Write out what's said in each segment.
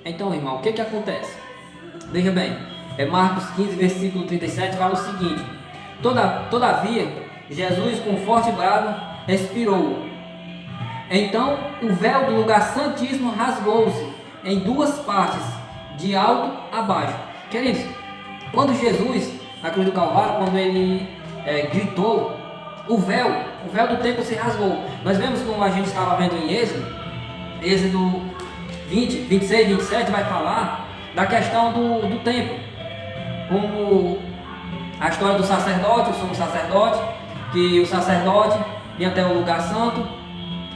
Então, irmão, o que acontece? Veja bem, Marcos 15, versículo 37 fala o seguinte: Todavia, Jesus com forte brado expirou. Então o véu do lugar santíssimo rasgou-se em duas partes, de alto a baixo. Queridos, quando Jesus, na cruz do Calvário, quando ele gritou, o véu do templo se rasgou. Nós vemos, como a gente estava vendo em Êxodo 20, 26, 27, vai falar da questão do templo, como a história do sacerdote, o sumo sacerdote, que o sacerdote ia até o lugar santo,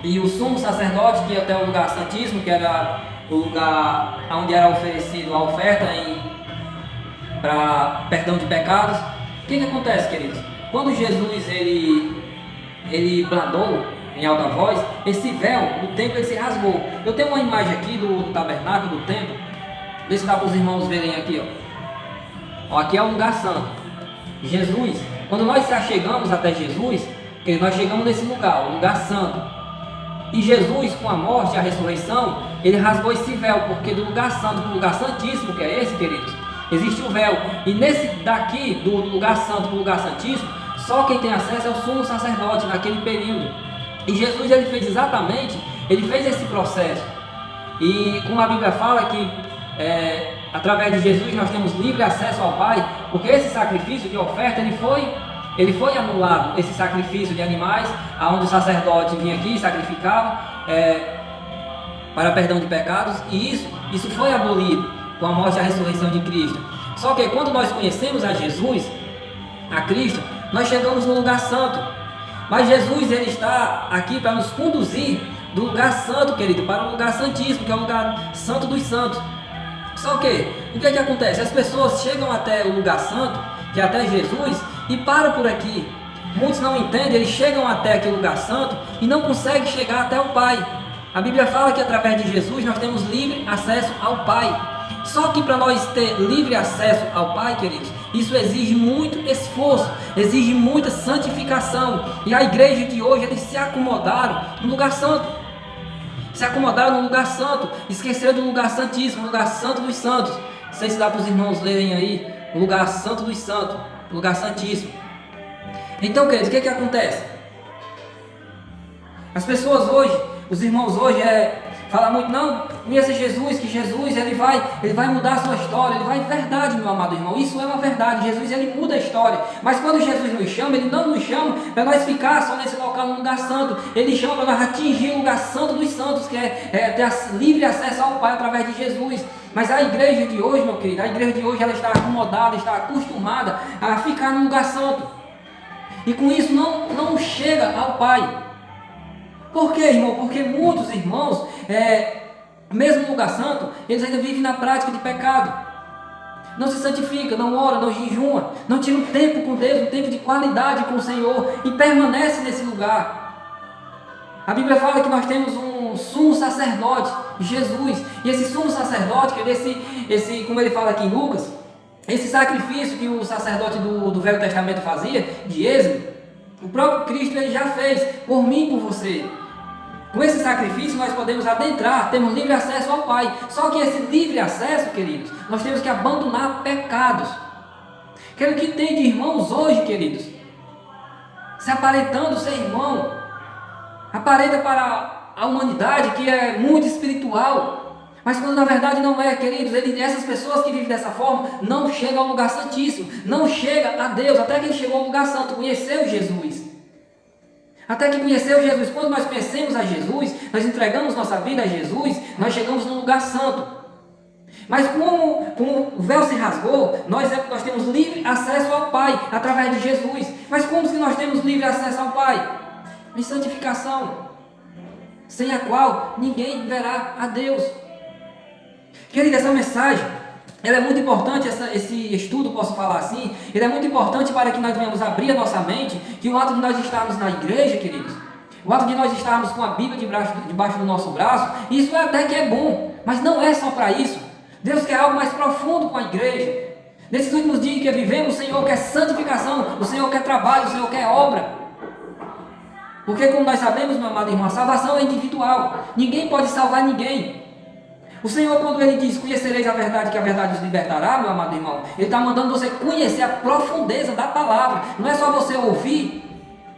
e o sumo sacerdote que ia até o lugar santíssimo, que era o lugar onde era oferecido a oferta para perdão de pecados. O que acontece, queridos? Quando Jesus ele bradou em alta voz, esse véu do templo ele se rasgou. Eu tenho uma imagem aqui do tabernáculo, do templo. Vê se dá para os irmãos verem aqui, ó. Aqui é o lugar santo. Jesus, quando nós chegamos até Jesus, nós chegamos nesse lugar, o lugar santo. E Jesus, com a morte e a ressurreição, ele rasgou esse véu, porque do lugar santo para o lugar santíssimo, que é esse, queridos, existe o véu. E nesse daqui, do lugar santo para o lugar santíssimo, só quem tem acesso é o sumo sacerdote naquele período. E Jesus, ele fez esse processo. E como a Bíblia fala que através de Jesus nós temos livre acesso ao Pai, porque esse sacrifício de oferta ele foi anulado, esse sacrifício de animais, onde o sacerdote vinha aqui e sacrificava para perdão de pecados, e isso foi abolido com a morte e a ressurreição de Cristo. Só que quando nós conhecemos a Jesus, a Cristo, nós chegamos no lugar santo. Mas Jesus, ele está aqui para nos conduzir do lugar santo, querido, para o lugar santíssimo, que é o lugar santo dos santos. Só que, o que acontece? As pessoas chegam até o lugar santo, que é até Jesus, e param por aqui. Muitos não entendem, eles chegam até aquele lugar santo e não conseguem chegar até o Pai. A Bíblia fala que através de Jesus nós temos livre acesso ao Pai. Só que para nós ter livre acesso ao Pai, queridos, isso exige muito esforço, exige muita santificação. E a igreja de hoje, eles se acomodaram no lugar santo. Se acomodaram no lugar santo, esqueceram do lugar santíssimo, o lugar santo dos santos. Não sei se dá para os irmãos lerem aí, o lugar santo dos santos, o lugar santíssimo. Então, queridos, o que acontece? As pessoas hoje, os irmãos hoje falam muito, não, conheça Jesus, que Jesus ele vai mudar a sua história, verdade, meu amado irmão, isso é uma verdade, Jesus ele muda a história, mas quando Jesus nos chama, ele não nos chama para nós ficar só nesse local, no lugar santo, ele chama para nós atingir o lugar santo dos santos, que é ter livre acesso ao Pai através de Jesus. Mas a igreja de hoje, meu querido, a igreja de hoje ela está acomodada, está acostumada a ficar no lugar santo, e com isso não chega ao Pai. Por quê, irmão? Porque muitos irmãos, mesmo no lugar santo, eles ainda vivem na prática de pecado. Não se santifica, não ora, não jejuma, não tira um tempo com Deus, um tempo de qualidade com o Senhor, e permanece nesse lugar. A Bíblia fala que nós temos um sumo sacerdote, Jesus, e esse sumo sacerdote, que como ele fala aqui em Lucas, esse sacrifício que o sacerdote do Velho Testamento fazia, de Êxodo, o próprio Cristo ele já fez por mim e por você. Com esse sacrifício nós podemos adentrar, temos livre acesso ao Pai. Só que esse livre acesso, queridos, nós temos que abandonar pecados. O que tem de irmãos hoje, queridos, se aparentando ser irmão, aparenta para a humanidade que é muito espiritual, mas quando na verdade não é, queridos. Essas pessoas que vivem dessa forma não chegam ao lugar santíssimo, não chegam a Deus, até que ele chegou ao lugar santo, conheceu Jesus. Até que conheceu Jesus. Quando nós conhecemos a Jesus, nós entregamos nossa vida a Jesus, nós chegamos no lugar santo. Mas como o véu se rasgou, nós temos livre acesso ao Pai através de Jesus. Mas como que nós temos livre acesso ao Pai? Em santificação, sem a qual ninguém verá a Deus. Querido, essa mensagem, ela é muito importante, esse estudo, posso falar assim, ele é muito importante para que nós venhamos abrir a nossa mente, que o ato de nós estarmos na igreja, queridos, o ato de nós estarmos com a Bíblia debaixo do nosso braço, isso até que é bom, mas não é só para isso. Deus quer algo mais profundo com a igreja. Nesses últimos dias que vivemos, o Senhor quer santificação, o Senhor quer trabalho, o Senhor quer obra. Porque como nós sabemos, meu amado irmão, a salvação é individual, ninguém pode salvar ninguém. O Senhor, quando Ele diz, conhecereis a verdade, que a verdade os libertará, meu amado irmão, Ele está mandando você conhecer a profundeza da palavra. Não é só você ouvir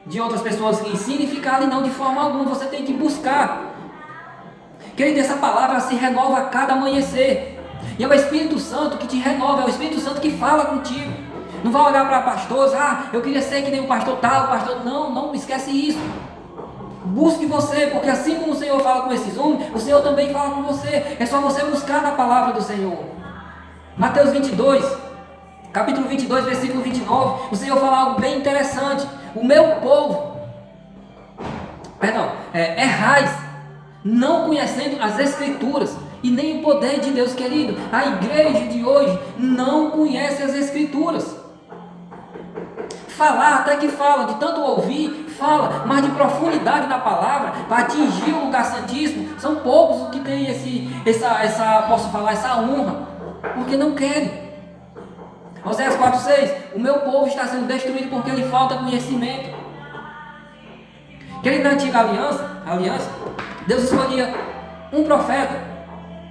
de outras pessoas que ensinam e ficar ali, não, de forma alguma. Você tem que buscar. Querido, essa palavra se renova a cada amanhecer. E é o Espírito Santo que te renova, é o Espírito Santo que fala contigo. Não vai olhar para pastores, eu queria ser que nem o pastor tal, o pastor... Não esquece isso. Busque você, porque assim como o Senhor fala com esses homens, o Senhor também fala com você. É só você buscar na palavra do Senhor. Mateus 22, capítulo 22, versículo 29, o Senhor fala algo bem interessante. O meu povo, errais, não conhecendo as Escrituras e nem o poder de Deus, querido. A igreja de hoje não conhece as Escrituras. Falar até que fala, de tanto ouvir, fala, mas de profundidade na palavra, para atingir o lugar santíssimo, são poucos os que têm essa honra, porque não querem. Oséias 4,6, o meu povo está sendo destruído porque lhe falta conhecimento. Querido, na antiga aliança, Deus escolhia um profeta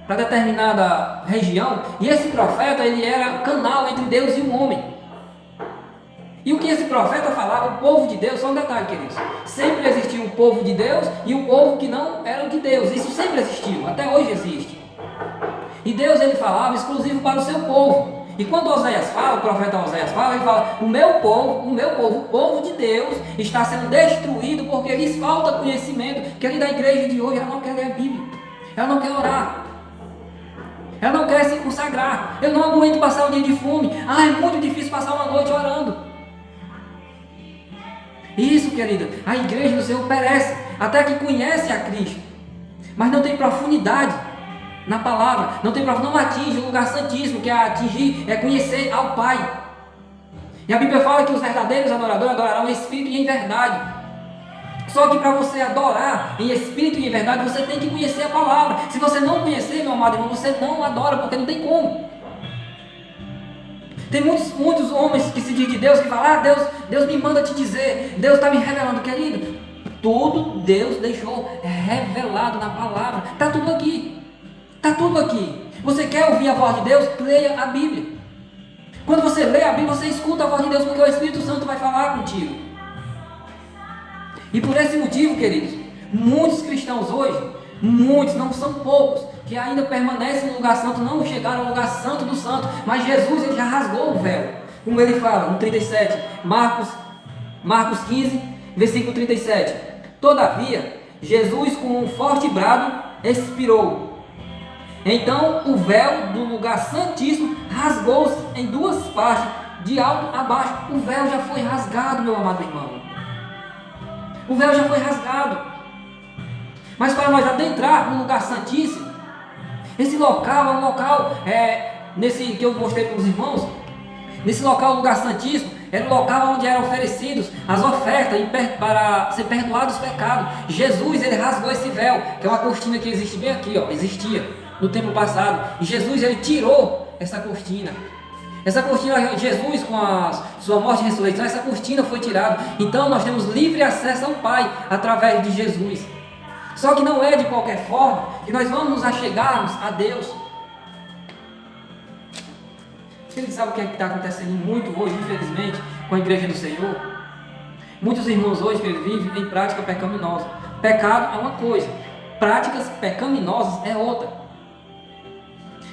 para determinada região, e esse profeta, ele era canal entre Deus e o homem. E o que esse profeta falava, o povo de Deus, só um detalhe, queridos, sempre existiu o povo de Deus e o povo que não era de Deus. Isso sempre existiu, até hoje existe. E Deus, ele falava exclusivo para o seu povo. E quando Oséias fala, o profeta Oséias fala, ele fala, o meu povo, o povo de Deus está sendo destruído porque lhes falta conhecimento. Querida, a igreja de hoje, ela não quer ler a Bíblia, ela não quer orar, ela não quer se consagrar. Eu não aguento passar um dia de fome, é muito difícil passar uma noite orando. Isso, querida, a igreja do Senhor perece, até que conhece a Cristo, mas não tem profundidade na palavra, não atinge o lugar santíssimo, que é conhecer ao Pai. E a Bíblia fala que os verdadeiros adoradores adorarão em espírito e em verdade. Só que para você adorar em espírito e em verdade, você tem que conhecer a palavra. Se você não conhecer, meu amado irmão, você não adora, porque não tem como. Tem muitos homens que se dizem de Deus, que falam, Deus me manda te dizer, Deus está me revelando, querido. Tudo Deus deixou revelado na palavra. Está tudo aqui. Está tudo aqui. Você quer ouvir a voz de Deus? Leia a Bíblia. Quando você lê a Bíblia, você escuta a voz de Deus, porque o Espírito Santo vai falar contigo. E por esse motivo, queridos, muitos cristãos hoje, muitos, não são poucos, que ainda permanecem no lugar santo, não chegaram ao lugar santo do santo, mas Jesus, ele já rasgou o véu, como ele fala no 37, Marcos 15, versículo 37, todavia, Jesus com um forte brado expirou, então o véu do lugar santíssimo rasgou-se em duas partes, de alto a baixo. O véu já foi rasgado, meu amado irmão, o véu já foi rasgado, mas para nós adentrar no lugar santíssimo, esse local é um local, nesse que eu mostrei para os irmãos, nesse local, o lugar santíssimo, era o local onde eram oferecidos as ofertas para ser perdoados os pecados. Jesus, ele rasgou esse véu, que é uma cortina que existe bem aqui, existia no tempo passado, e Jesus, ele tirou essa cortina. Essa cortina, Jesus, com a sua morte e ressurreição, essa cortina foi tirada. Então nós temos livre acesso ao Pai através de Jesus. Só que não é de qualquer forma que nós vamos nos achegarmos a Deus. Você sabe o que está acontecendo muito hoje, infelizmente, com a igreja do Senhor? Muitos irmãos hoje que eles vivem em prática pecaminosa. Pecado é uma coisa, práticas pecaminosas é outra.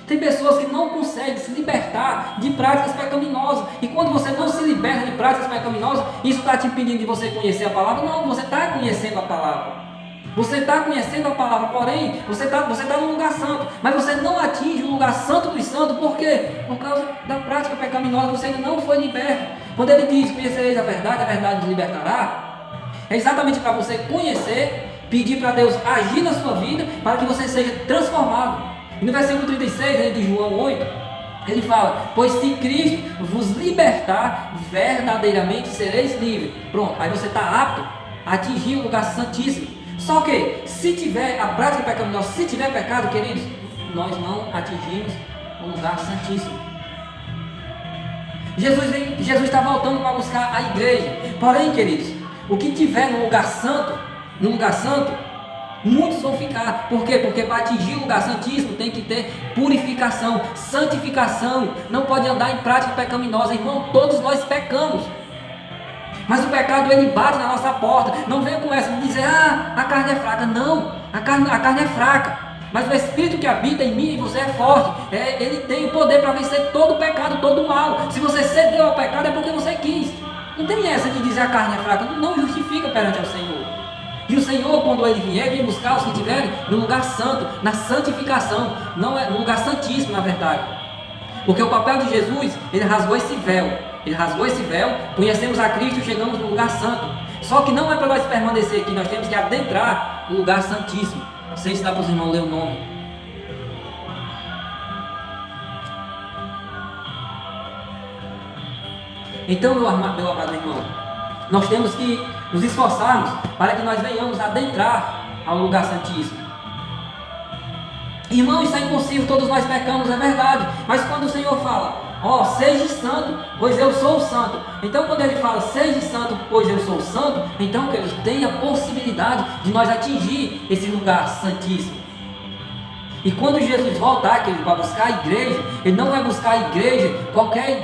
Tem pessoas que não conseguem se libertar de práticas pecaminosas. E quando você não se liberta de práticas pecaminosas, isso está te impedindo de você conhecer a palavra? Não, você está conhecendo a palavra. Você está conhecendo a palavra, porém, você está no lugar santo, mas você não atinge o lugar santo dos santos, por quê? Por causa da prática pecaminosa, você ainda não foi liberto. Quando ele diz, conhecereis a verdade os libertará, é exatamente para você conhecer, pedir para Deus agir na sua vida, para que você seja transformado. E no versículo 36 de João 8, ele fala, pois se Cristo vos libertar, verdadeiramente sereis livres. Pronto, aí você está apto a atingir o lugar santíssimo. Só que, se tiver a prática pecaminosa, se tiver pecado, queridos, nós não atingimos o lugar santíssimo. Jesus está voltando para buscar a igreja. Porém, queridos, o que tiver no lugar santo, Muitos vão ficar. Por quê? Porque para atingir o lugar santíssimo tem que ter purificação, santificação. Não pode andar em prática pecaminosa. Irmão, todos nós pecamos. Mas o pecado ele bate na nossa porta. Não venha com essa de dizer, a carne é fraca. Não, a carne é fraca. Mas o Espírito que habita em mim e você é forte. Ele tem o poder para vencer todo o pecado, todo o mal. Se você cedeu ao pecado é porque você quis. Não tem essa de dizer a carne é fraca. Não justifica perante o Senhor. E o Senhor, quando Ele vier, vem buscar os que estiverem no lugar santo, na santificação. Não é no lugar santíssimo, na verdade. Porque o papel de Jesus, Ele rasgou esse véu. Ele rasgou esse véu, conhecemos a Cristo e chegamos no lugar santo. Só que não é para nós permanecer aqui, nós temos que adentrar o lugar santíssimo. Não sei se dá para os irmãos ler o nome. Então, meu amado irmão, nós temos que nos esforçarmos para que nós venhamos adentrar ao lugar santíssimo. Irmão, isso é impossível, todos nós pecamos, é verdade. Mas quando o Senhor fala, seja santo, pois eu sou santo. Então quando Ele fala, seja santo, pois eu sou santo, então que Ele tem a possibilidade de nós atingir esse lugar santíssimo. E quando Jesus voltar, que Ele vai buscar a igreja, Ele não vai buscar a igreja, qualquer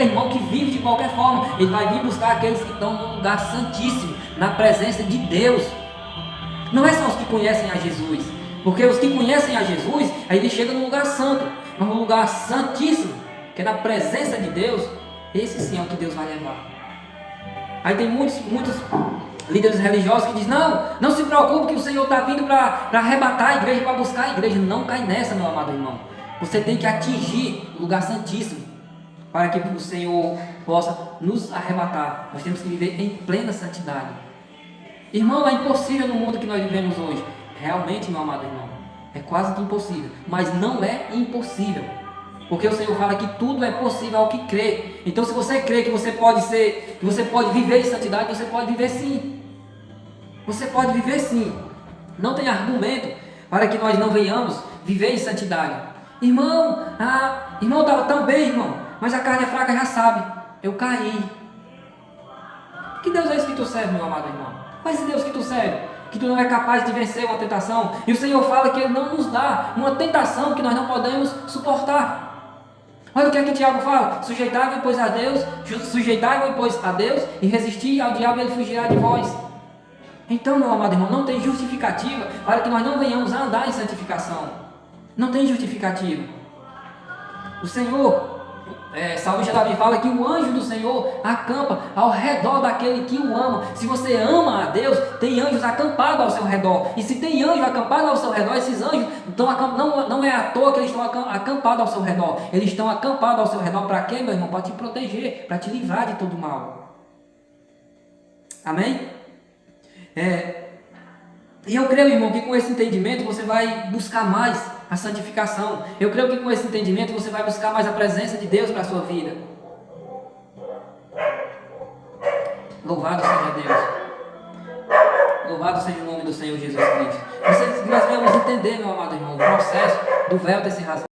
irmão que vive de qualquer forma. Ele vai vir buscar aqueles que estão no lugar santíssimo, na presença de Deus. Não é só os que conhecem a Jesus, porque os que conhecem a Jesus, aí ele chega no lugar santo, mas no lugar santíssimo, que é na presença de Deus. Esse sim é o que Deus vai levar. Aí tem muitos líderes religiosos que dizem, não se preocupe que o Senhor está vindo para arrebatar a igreja, para buscar a igreja. Não cai nessa, meu amado irmão. Você tem que atingir o lugar santíssimo para que o Senhor possa nos arrebatar. Nós temos que viver em plena santidade. Irmão, é impossível no mundo que nós vivemos hoje. Realmente, meu amado irmão, é quase que impossível. Mas não é impossível. Porque o Senhor fala que tudo é possível ao que crê. Então, se você crê que você pode viver em santidade, você pode viver sim. Você pode viver sim. Não tem argumento para que nós não venhamos viver em santidade. Irmão, estava tão bem, irmão, mas a carne é fraca, já sabe. Eu caí. Que Deus é esse que tu serve, meu amado irmão? Qual é esse Deus que tu serve? Que tu não é capaz de vencer uma tentação. E o Senhor fala que Ele não nos dá uma tentação que nós não podemos suportar. Olha o que é que Tiago fala: sujeitai-vos, pois, a Deus, e resisti ao diabo e ele fugirá de vós. Então, meu amado irmão, não tem justificativa para que nós não venhamos a andar em santificação. Não tem justificativa. O Senhor, Salmista Davi fala que o anjo do Senhor acampa ao redor daquele que o ama. Se você ama a Deus, tem anjos acampados ao seu redor. E se tem anjo acampado ao seu redor, esses anjos não é à toa que eles estão acampados ao seu redor. Eles estão acampados ao seu redor para quê, meu irmão? Para te proteger, para te livrar de todo mal. Amém? E eu creio, irmão, que com esse entendimento você vai buscar mais a santificação. Eu creio que com esse entendimento você vai buscar mais a presença de Deus para a sua vida. Louvado seja Deus. Louvado seja o nome do Senhor Jesus Cristo. Nós devemos entender, meu amado irmão, o processo do véu ter se rasgado.